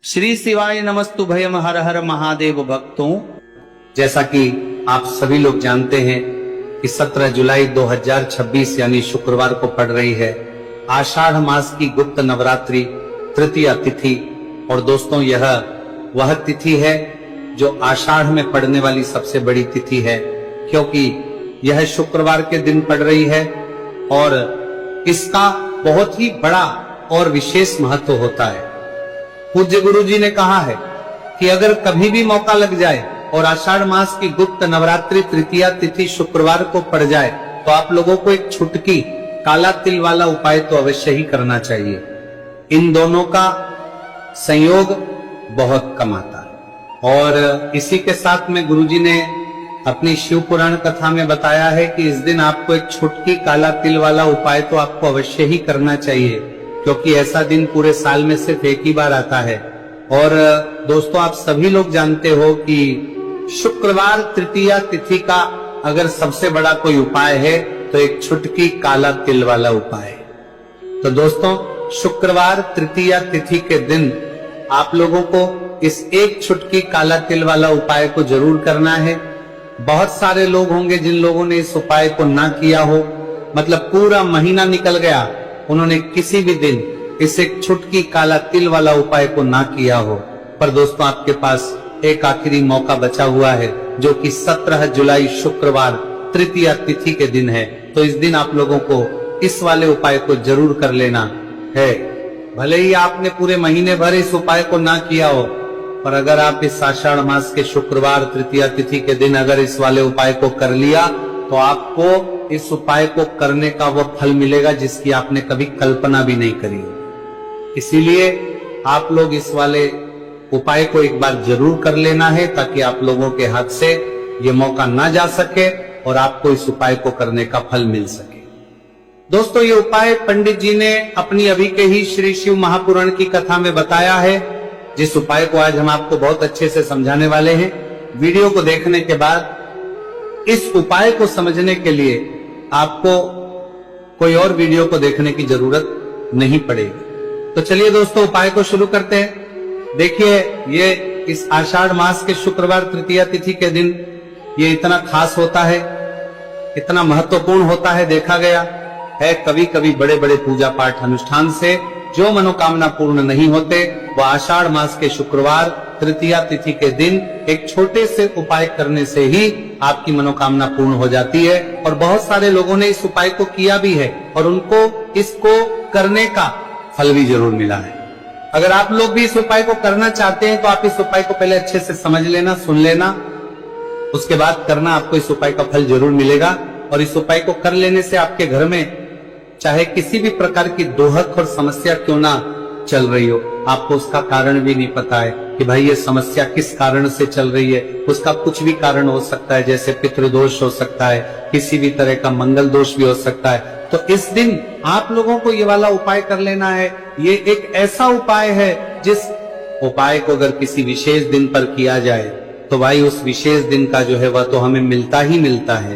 श्री शिवाय नमस्तु भयम हर हर महादेव भक्तों। जैसा कि आप सभी लोग जानते हैं कि 17 जुलाई 2026 यानी शुक्रवार को पड़ रही है आषाढ़ मास की गुप्त नवरात्रि तृतीया तिथि। और दोस्तों, यह वह तिथि है जो आषाढ़ में पड़ने वाली सबसे बड़ी तिथि है, क्योंकि यह शुक्रवार के दिन पड़ रही है और इसका बहुत ही बड़ा और विशेष महत्व होता है। पूज्य गुरु जी ने कहा है कि अगर कभी भी मौका लग जाए और आषाढ़ मास की गुप्त नवरात्रि तृतीया तिथि शुक्रवार को पड़ जाए तो आप लोगों को एक छुटकी काला तिल वाला उपाय तो अवश्य ही करना चाहिए। इन दोनों का संयोग बहुत कम आता है। और इसी के साथ में गुरुजी ने अपनी शिव पुराण कथा में बताया है कि इस दिन आपको एक छुटकी काला तिल वाला उपाय तो आपको अवश्य ही करना चाहिए, क्योंकि ऐसा दिन पूरे साल में सिर्फ एक ही बार आता है। और दोस्तों, आप सभी लोग जानते हो कि शुक्रवार तृतीया तिथि का अगर सबसे बड़ा कोई उपाय है तो एक छुटकी काला तिल वाला उपाय। तो दोस्तों, शुक्रवार तृतीया तिथि के दिन आप लोगों को इस एक छुटकी काला तिल वाला उपाय को जरूर करना है। बहुत सारे लोग होंगे जिन लोगों ने इस उपाय को ना किया हो, मतलब पूरा महीना निकल गया, उन्होंने किसी भी दिन इस एक छुटकी काला तिल वाला उपाय को ना किया हो। पर दोस्तों, आपके पास एक आखिरी मौका बचा हुआ है, जो कि 17 जुलाई शुक्रवार तृतीया तिथि के दिन है। तो इस दिन आप लोगों को इस वाले उपाय को जरूर कर लेना है। भले ही आपने पूरे महीने भर इस उपाय को ना किया हो, पर अगर आप इस आषाढ़ मास के शुक्रवार तृतीया तिथि के दिन अगर इस वाले उपाय को कर लिया तो आपको इस उपाय को करने का वो फल मिलेगा जिसकी आपने कभी कल्पना भी नहीं करी हो। इसीलिए आप लोग इस वाले उपाय को एक बार जरूर कर लेना है, ताकि आप लोगों के हाथ से ये मौका ना जा सके और आपको इस उपाय को करने का फल मिल सके। दोस्तों, ये उपाय पंडित जी ने अपनी अभी के ही श्री शिव महापुराण की कथा में बताया है, जिस उपाय को आज हम आपको बहुत अच्छे से समझाने वाले हैं। वीडियो को देखने के बाद इस उपाय को समझने के लिए आपको कोई और वीडियो को देखने की जरूरत नहीं पड़ेगी। तो चलिए दोस्तों, उपाय को शुरू करते हैं। देखिए, ये इस आषाढ़ मास के शुक्रवार तृतीया तिथि के दिन ये इतना खास होता है, इतना महत्वपूर्ण होता है। देखा गया है कभी कभी बड़े बड़े पूजा पाठ अनुष्ठान से जो मनोकामना पूर्ण नहीं होते, वह आषाढ़ मास के शुक्रवार तृतीया तिथि के दिन एक छोटे से उपाय करने से ही आपकी मनोकामना पूर्ण हो जाती है। और बहुत सारे लोगों ने इस उपाय को किया भी है और उनको इसको करने का फल भी जरूर मिला है। अगर आप लोग भी इस उपाय को करना चाहते हैं तो आप इस उपाय को पहले अच्छे से समझ लेना, सुन लेना, उसके बाद करना, आपको इस उपाय का फल जरूर मिलेगा। और इस उपाय को कर लेने से आपके घर में चाहे किसी भी प्रकार की दोहक और समस्या क्यों ना चल रही हो, आपको उसका कारण भी नहीं पता है कि भाई ये समस्या किस कारण से चल रही है। उसका कुछ भी कारण हो सकता है, जैसे पितृदोष हो सकता है, किसी भी तरह का मंगल दोष भी हो सकता है। तो इस दिन आप लोगों को ये वाला उपाय कर लेना है। ये एक ऐसा उपाय है जिस उपाय को अगर किसी विशेष दिन पर किया जाए तो भाई उस विशेष दिन का जो है वह तो हमें मिलता ही मिलता है।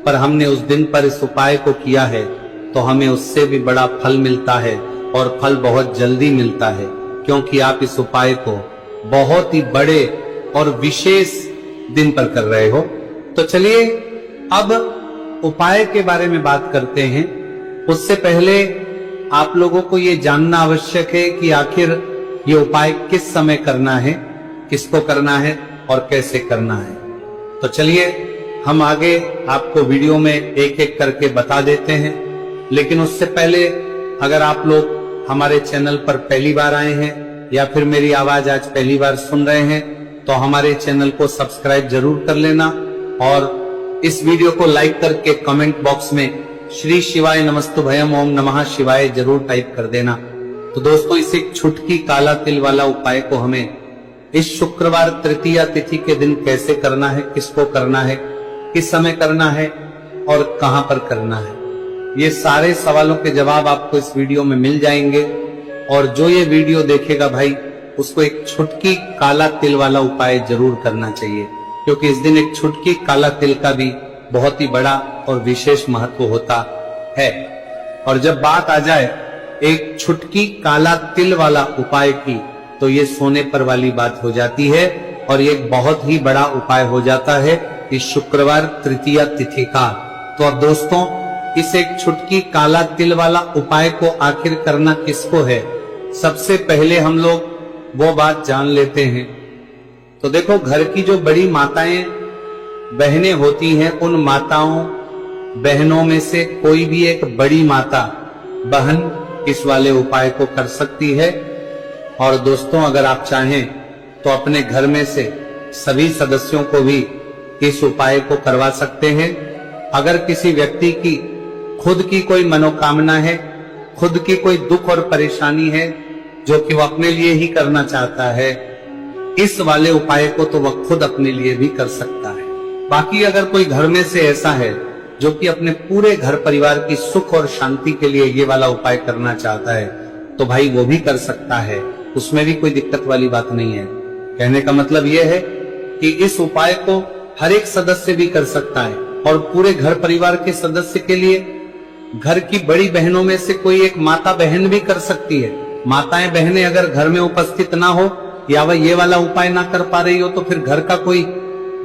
पर हमने उस दिन पर इस उपाय को किया है तो हमें उससे भी बड़ा फल मिलता है, और फल बहुत जल्दी मिलता है, क्योंकि आप इस उपाय को बहुत ही बड़े और विशेष दिन पर कर रहे हो। तो चलिए अब उपाय के बारे में बात करते हैं। उससे पहले आप लोगों को ये जानना आवश्यक है कि आखिर ये उपाय किस समय करना है, किसको करना है और कैसे करना है। तो चलिए हम आगे आपको वीडियो में एक एक करके बता देते हैं। लेकिन उससे पहले अगर आप लोग हमारे चैनल पर पहली बार आए हैं या फिर मेरी आवाज आज पहली बार सुन रहे हैं तो हमारे चैनल को सब्सक्राइब जरूर कर लेना, और इस वीडियो को लाइक करके कमेंट बॉक्स में श्री शिवाय नमस्तु भयम ओम नमः शिवाय जरूर टाइप कर देना। तो दोस्तों, इस एक छुटकी काला तिल वाला उपाय को हमें इस शुक्रवार तृतीया तिथि के दिन कैसे करना है, किसको करना है, किस समय करना है और कहां पर करना है, ये सारे सवालों के जवाब आपको इस वीडियो में मिल जाएंगे। और जो ये वीडियो देखेगा भाई, उसको एक छुटकी काला तिल वाला उपाय जरूर करना चाहिए, क्योंकि इस दिन एक छुटकी काला तिल का भी बहुत ही बड़ा और विशेष महत्व होता है। और जब बात आ जाए एक छुटकी काला तिल वाला उपाय की, तो ये सोने पर वाली बात हो जाती है और ये एक बहुत ही बड़ा उपाय हो जाता है इस शुक्रवार तृतीया तिथि का। तो अब दोस्तों, इस एक छुटकी काला तिल वाला उपाय को आखिर करना किसको है, सबसे पहले हम लोग वो बात जान लेते हैं। तो देखो, घर की जो बड़ी माताएं बहनें होती हैं, उन माताओं बहनों में से कोई भी एक बड़ी माता बहन इस वाले उपाय को कर सकती है। और दोस्तों, अगर आप चाहें तो अपने घर में से सभी सदस्यों को भी इस उपाय को करवा सकते हैं। अगर किसी व्यक्ति की खुद की कोई मनोकामना है, खुद की कोई दुख और परेशानी है जो कि वह अपने लिए ही करना चाहता है, इस वाले उपाय को तो वह खुद अपने लिए भी कर सकता है। बाकी अगर कोई घर में से ऐसा है जो कि अपने पूरे घर परिवार की सुख और शांति के लिए ये वाला उपाय करना चाहता है, तो भाई वो भी कर सकता है, उसमें भी कोई दिक्कत वाली बात नहीं है। कहने का मतलब यह है कि इस उपाय को हर एक सदस्य भी कर सकता है और पूरे घर परिवार के सदस्य के लिए घर की बड़ी बहनों में से कोई एक माता बहन भी कर सकती है। माताएं बहनें अगर घर में उपस्थित ना हो या वह ये वाला उपाय ना कर पा रही हो, तो फिर घर का कोई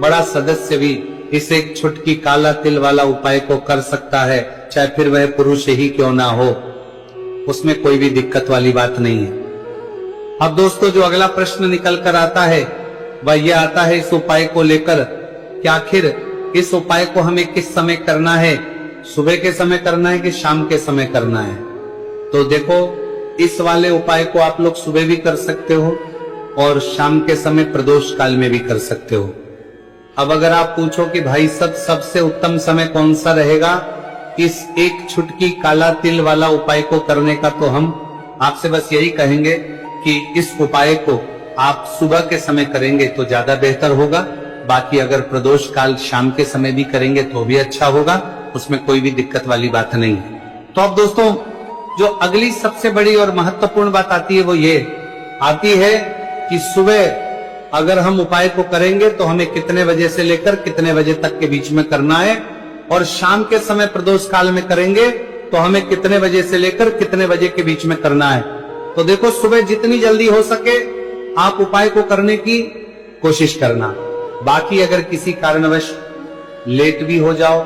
बड़ा सदस्य भी इस एक छुटकी काला तिल वाला उपाय को कर सकता है, चाहे फिर वह पुरुष ही क्यों ना हो, उसमें कोई भी दिक्कत वाली बात नहीं है। अब दोस्तों, जो अगला प्रश्न निकल कर आता है वह यह आता है इस उपाय को लेकर कि आखिर इस उपाय को हमें किस समय करना है, सुबह के समय करना है कि शाम के समय करना है। तो देखो, इस वाले उपाय को आप लोग सुबह भी कर सकते हो और शाम के समय प्रदोष काल में भी कर सकते हो। अब अगर आप पूछो कि भाई सबसे उत्तम समय कौन सा रहेगा इस एक छुटकी काला तिल वाला उपाय को करने का, तो हम आपसे बस यही कहेंगे कि इस उपाय को आप सुबह के समय करेंगे तो ज्यादा बेहतर होगा। बाकी अगर प्रदोष काल शाम के समय भी करेंगे तो भी अच्छा होगा, उसमें कोई भी दिक्कत वाली बात नहीं है। तो अब दोस्तों, जो अगली सबसे बड़ी और महत्वपूर्ण बात आती है वो ये आती है कि सुबह अगर हम उपाय को करेंगे तो हमें कितने बजे से लेकर कितने बजे तक के बीच में करना है, और शाम के समय प्रदोष काल में करेंगे तो हमें कितने बजे से लेकर कितने बजे के बीच में करना है। तो देखो, सुबह जितनी जल्दी हो सके आप उपाय को करने की कोशिश करना। बाकी अगर किसी कारणवश लेट भी हो जाओ,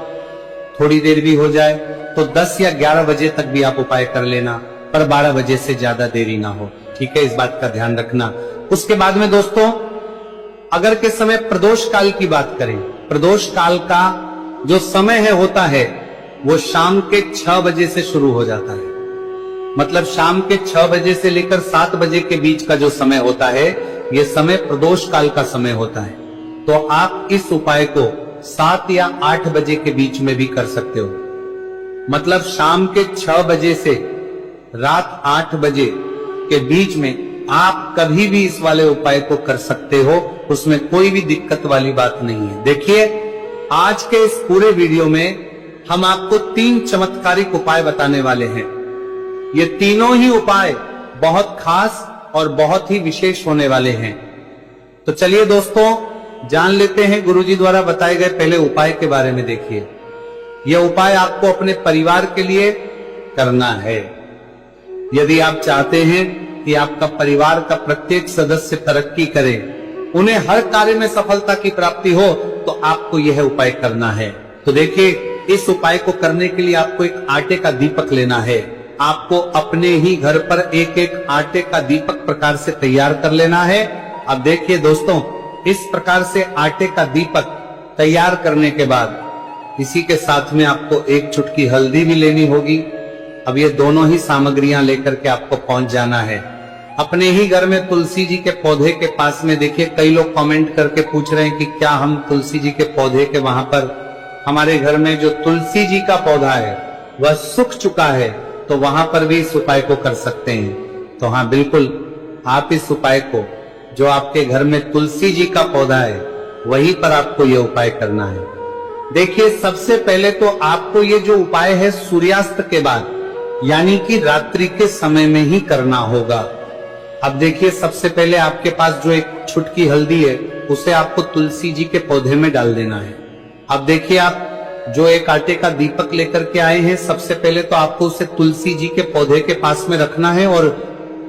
थोड़ी देर भी हो जाए, तो 10 या 11 बजे तक भी आप उपाय कर लेना, पर 12 बजे से ज्यादा देरी ना हो। ठीक है, इस बात का ध्यान रखना। उसके बाद में दोस्तों, अगर के समय प्रदोष काल की बात करें, प्रदोष काल का जो समय है होता है वो शाम के 6 बजे से शुरू हो जाता है। मतलब शाम के 6 बजे से लेकर 7 बजे के बीच का जो समय होता है, ये समय प्रदोष काल का समय होता है। तो आप इस उपाय को 7 या 8 बजे के बीच में भी कर सकते हो। मतलब शाम के 6 बजे से रात 8 बजे के बीच में आप कभी भी इस वाले उपाय को कर सकते हो, उसमें कोई भी दिक्कत वाली बात नहीं है। देखिए, आज के इस पूरे वीडियो में हम आपको 3 चमत्कारिक उपाय बताने वाले हैं। ये तीनों ही उपाय बहुत खास और बहुत ही विशेष होने वाले हैं। तो चलिए दोस्तों, जान लेते हैं गुरुजी द्वारा बताए गए पहले उपाय के बारे में। देखिए, यह उपाय आपको अपने परिवार के लिए करना है। यदि आप चाहते हैं कि आपका परिवार का प्रत्येक सदस्य तरक्की करे, उन्हें हर कार्य में सफलता की प्राप्ति हो, तो आपको यह उपाय करना है। तो देखिए, इस उपाय को करने के लिए आपको एक आटे का दीपक लेना है। आपको अपने ही घर पर एक एक आटे का दीपक प्रकार से तैयार कर लेना है। अब देखिए दोस्तों, इस प्रकार से आटे का दीपक तैयार करने के बाद इसी के साथ में आपको एक चुटकी हल्दी भी लेनी होगी। अब ये दोनों ही सामग्रियां लेकर के आपको पहुंच जाना है अपने ही घर में तुलसी जी के पौधे के पास में। देखिए, कई लोग कमेंट करके पूछ रहे हैं कि क्या हम तुलसी जी के पौधे के वहां पर, हमारे घर में जो तुलसी जी का पौधा है वह सूख चुका है, तो वहां पर भी इस उपाय को कर सकते हैं। तो हाँ, बिल्कुल आप इस उपाय को, जो आपके घर में तुलसी जी का पौधा है वहीं पर आपको यह उपाय करना है। देखिए, सबसे पहले तो आपको ये जो उपाय है सूर्यास्त के बाद, यानी कि रात्रि के समय में ही करना होगा। अब देखिए, सबसे पहले आपके पास जो एक छुटकी हल्दी है उसे आपको तुलसी जी के पौधे में डाल देना है। अब देखिए, आप जो एक आटे का दीपक लेकर के आए हैं, सबसे पहले तो आपको उसे तुलसी जी के पौधे के पास में रखना है और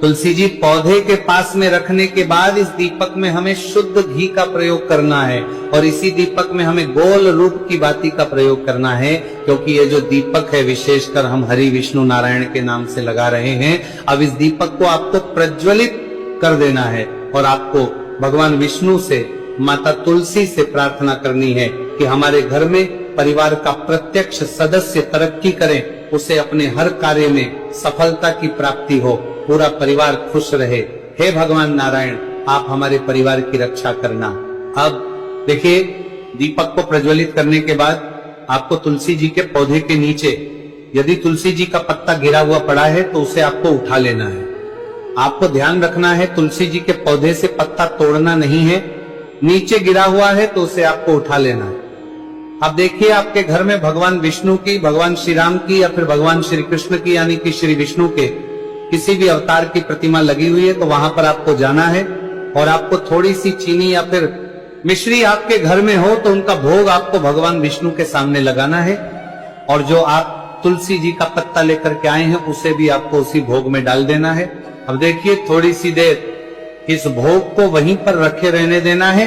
तुलसी जी पौधे के पास में रखने के बाद इस दीपक में हमें शुद्ध घी का प्रयोग करना है और इसी दीपक में हमें गोल रूप की बाती का प्रयोग करना है, क्योंकि ये जो दीपक है विशेषकर हम हरि विष्णु नारायण के नाम से लगा रहे हैं। अब इस दीपक को आपको प्रज्वलित कर देना है और आपको भगवान विष्णु से, माता तुलसी से प्रार्थना करनी है कि हमारे घर में परिवार का प्रत्यक्ष सदस्य तरक्की करे, उसे अपने हर कार्य में सफलता की प्राप्ति हो, पूरा परिवार खुश रहे। हे भगवान नारायण, आप हमारे परिवार की रक्षा करना। अब देखिए, दीपक को प्रज्वलित करने के बाद आपको तुलसी जी के पौधे के नीचे यदि तुलसी जी का पत्ता गिरा हुआ पड़ा है तो उसे आपको उठा लेना है। आपको ध्यान रखना है तुलसी जी के पौधे से पत्ता तोड़ना नहीं है, नीचे गिरा हुआ है तो उसे आपको उठा लेना है। अब देखिए, आपके घर में भगवान विष्णु की, भगवान श्री राम की या फिर भगवान श्री कृष्ण की यानी कि श्री विष्णु के किसी भी अवतार की प्रतिमा लगी हुई है तो वहां पर आपको जाना है और आपको थोड़ी सी चीनी या फिर मिश्री आपके घर में हो तो उनका भोग आपको भगवान विष्णु के सामने लगाना है और जो आप तुलसी जी का पत्ता लेकर के आए हैं उसे भी आपको उसी भोग में डाल देना है। अब देखिए, थोड़ी सी देर इस भोग को वहीं पर रखे रहने देना है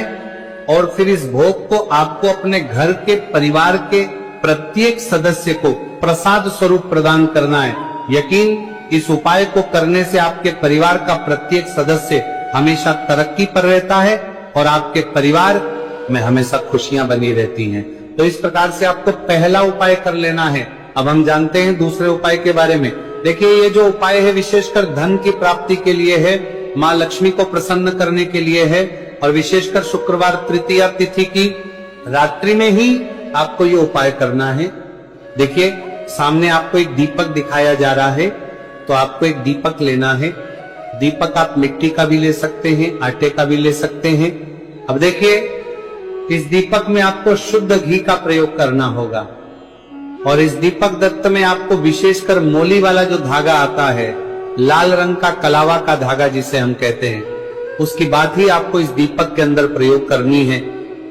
और फिर इस भोग को आपको अपने घर के परिवार के प्रत्येक सदस्य को प्रसाद स्वरूप प्रदान करना है। यकीन, इस उपाय को करने से आपके परिवार का प्रत्येक सदस्य हमेशा तरक्की पर रहता है और आपके परिवार में हमेशा खुशियां बनी रहती हैं। तो इस प्रकार से आपको पहला उपाय कर लेना है। अब हम जानते हैं दूसरे उपाय के बारे में। देखिए, ये जो उपाय है विशेषकर धन की प्राप्ति के लिए है, माँ लक्ष्मी को प्रसन्न करने के लिए है और विशेषकर शुक्रवार तृतीया तिथि की रात्रि में ही आपको ये उपाय करना है। देखिए, सामने आपको एक दीपक दिखाया जा रहा है, तो आपको एक दीपक लेना है। दीपक आप मिट्टी का भी ले सकते हैं, आटे का भी ले सकते हैं। अब देखिए, इस दीपक में आपको शुद्ध घी का प्रयोग करना होगा और इस दीपक दत्त में आपको विशेषकर मोली वाला जो धागा आता है, लाल रंग का कलावा का धागा जिसे हम कहते हैं, उसकी बात ही आपको इस दीपक के अंदर प्रयोग करनी है,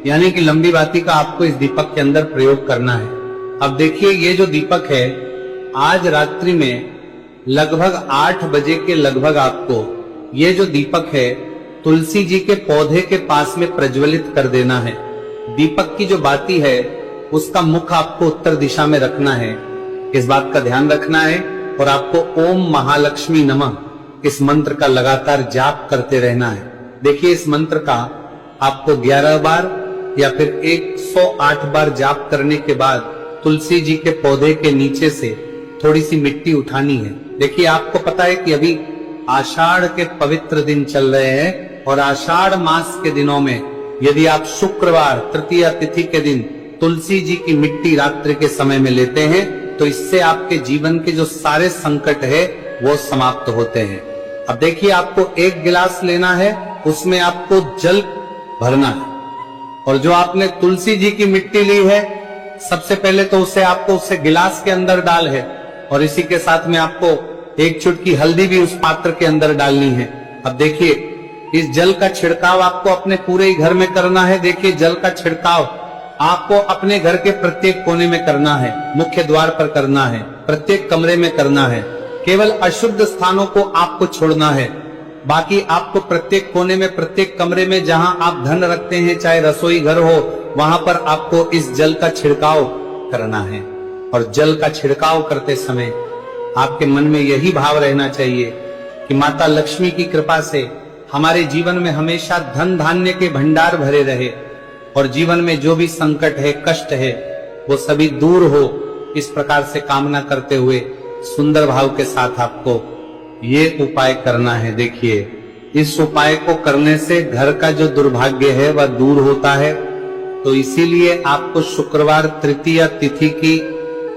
यानी कि लंबी बाती का आपको इस दीपक के अंदर प्रयोग करना है। अब देखिए, ये जो दीपक है आज रात्रि में लगभग 8 बजे के लगभग आपको ये जो दीपक है तुलसी जी के पौधे के पास में प्रज्वलित कर देना है। दीपक की जो बाती है उसका मुख आपको उत्तर दिशा में रखना है, इस बात का ध्यान रखना है और आपको ओम महालक्ष्मी नमः इस मंत्र का लगातार जाप करते रहना है। देखिए, इस मंत्र का आपको 11 बार या फिर 108 बार जाप करने के बाद तुलसी जी के पौधे के नीचे से थोड़ी सी मिट्टी उठानी है। देखिए, आपको पता है कि अभी आषाढ़ के पवित्र दिन चल रहे हैं और आषाढ़ मास के दिनों में यदि आप शुक्रवार तृतीया तिथि के दिन तुलसी जी की मिट्टी रात्रि के समय में लेते हैं तो इससे आपके जीवन के जो सारे संकट है वो समाप्त होते हैं। अब देखिए, आपको एक गिलास लेना है, उसमें आपको जल भरना है और जो आपने तुलसी जी की मिट्टी ली है सबसे पहले तो उसे आपको उसे गिलास के अंदर डाल है और इसी के साथ में आपको एक चुटकी हल्दी भी उस पात्र के अंदर डालनी है। अब देखिए, इस जल का छिड़काव आपको अपने पूरे घर में करना है। देखिए, जल का छिड़काव आपको अपने घर के प्रत्येक कोने में करना है, मुख्य द्वार पर करना है, प्रत्येक कमरे में करना है। केवल अशुद्ध स्थानों को आपको छोड़ना है, बाकी आपको प्रत्येक कोने में, प्रत्येक कमरे में जहां आप धन रखते हैं, चाहे रसोई घर हो, वहां पर आपको इस जल का छिड़काव करना है। और जल का छिड़काव करते समय आपके मन में यही भाव रहना चाहिए कि माता लक्ष्मी की कृपा से हमारे जीवन में हमेशा धन धान्य के भंडार भरे रहे और जीवन में जो भी संकट है, कष्ट है, वो सभी दूर हो। इस प्रकार से कामना करते हुए सुंदर भाव के साथ आपको ये उपाय करना है। देखिए, इस उपाय को करने से घर का जो दुर्भाग्य है वह दूर होता है। तो इसीलिए आपको शुक्रवार तृतीया तिथि की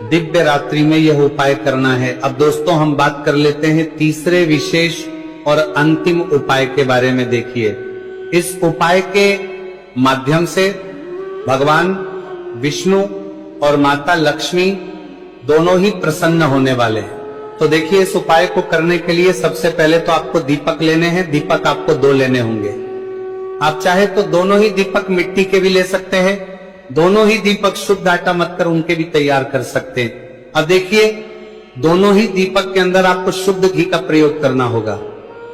दिव्य रात्रि में यह उपाय करना है। अब दोस्तों, हम बात कर लेते हैं तीसरे विशेष और अंतिम उपाय के बारे में। देखिए, इस उपाय के माध्यम से भगवान विष्णु और माता लक्ष्मी दोनों ही प्रसन्न होने वाले हैं। तो देखिए, इस उपाय को करने के लिए सबसे पहले तो आपको दीपक लेने हैं। दीपक आपको 2 लेने होंगे। आप चाहे तो दोनों ही दीपक मिट्टी के भी ले सकते हैं, दोनों ही दीपक शुद्ध आटा मत कर उनके भी तैयार कर सकते हैं। अब देखिए, दोनों ही दीपक के अंदर आपको शुद्ध घी का प्रयोग करना होगा।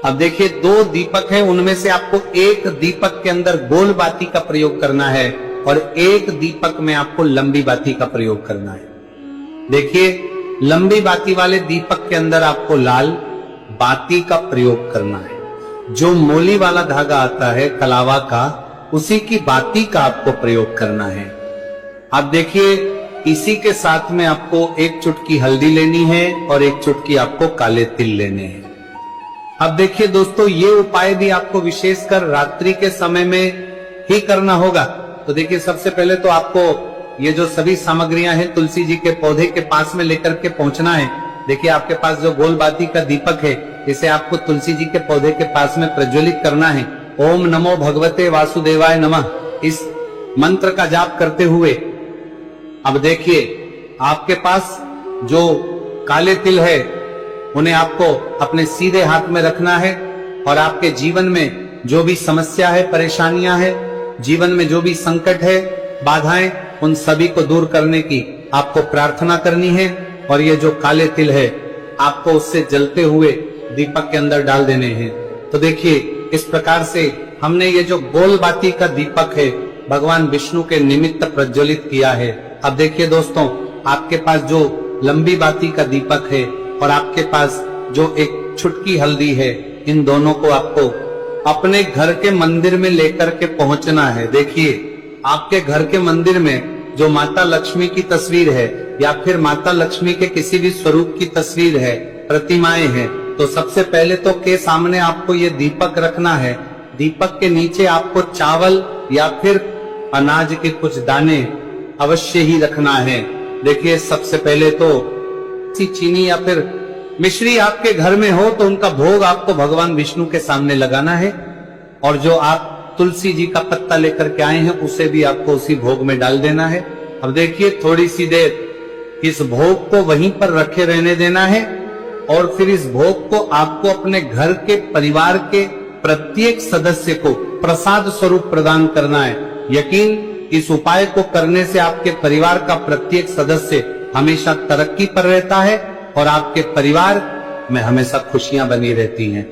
अब देखिए 2 दीपक हैं, उनमें से आपको एक दीपक के अंदर गोल बाती का प्रयोग करना है और एक दीपक में आपको लंबी बाती का प्रयोग करना है। देखिए लंबी बाती वाले दीपक के अंदर आपको लाल बाती का प्रयोग करना है। जो मोली वाला धागा आता है कलावा का, उसी की बाती का आपको प्रयोग करना है। आप देखिए इसी के साथ में आपको एक चुटकी हल्दी लेनी है और एक चुटकी आपको काले तिल लेने हैं। अब देखिए दोस्तों, ये उपाय भी आपको विशेषकर रात्रि के समय में ही करना होगा। तो देखिए सबसे पहले तो आपको ये जो सभी सामग्रियां हैं तुलसी जी के पौधे के पास में लेकर के पहुंचना है। देखिए आपके पास जो गोल बाती का दीपक है, इसे आपको तुलसी जी के पौधे के पास में प्रज्वलित करना है। ओम नमो भगवते वासुदेवाय नमः, इस मंत्र का जाप करते हुए अब देखिए आपके पास जो काले तिल है उन्हें आपको अपने सीधे हाथ में रखना है और आपके जीवन में जो भी समस्या है, परेशानियां है, जीवन में जो भी संकट है, बाधाएं, उन सभी को दूर करने की आपको प्रार्थना करनी है। और ये जो काले तिल है आपको उससे जलते हुए दीपक के अंदर डाल देने हैं। तो देखिए इस प्रकार से हमने ये जो गोल बाती का दीपक है भगवान विष्णु के निमित्त प्रज्वलित किया है। अब देखिए दोस्तों, आपके पास जो लंबी बाती का दीपक है और आपके पास जो एक छुटकी हल्दी है, इन दोनों को आपको अपने घर के मंदिर में लेकर के पहुंचना है। देखिए आपके घर के मंदिर में जो माता लक्ष्मी की तस्वीर है या फिर माता लक्ष्मी के किसी भी स्वरूप की तस्वीर है, प्रतिमाएं हैं, तो सबसे पहले तो के सामने आपको ये दीपक रखना है। दीपक के नीचे आपको चावल या फिर अनाज के कुछ दाने अवश्य ही रखना है। देखिए सबसे पहले तो चीनी या फिर मिश्री आपके घर में हो तो उनका भोग आपको भगवान विष्णु के सामने लगाना है। और जो आप तुलसी जी का पत्ता लेकर के आए हैं उसे भी आपको उसी भोग में डाल देना है। अब देखिए थोड़ी सी देर इस भोग को वहीं पर रखे रहने देना है और फिर इस भोग को आपको अपने घर के परिवार के प्रत्येक सदस्य को प्रसाद स्वरूप प्रदान करना है। यकीन, इस उपाय को करने से आपके परिवार का प्रत्येक सदस्य हमेशा तरक्की पर रहता है और आपके परिवार में हमेशा खुशियां बनी रहती हैं।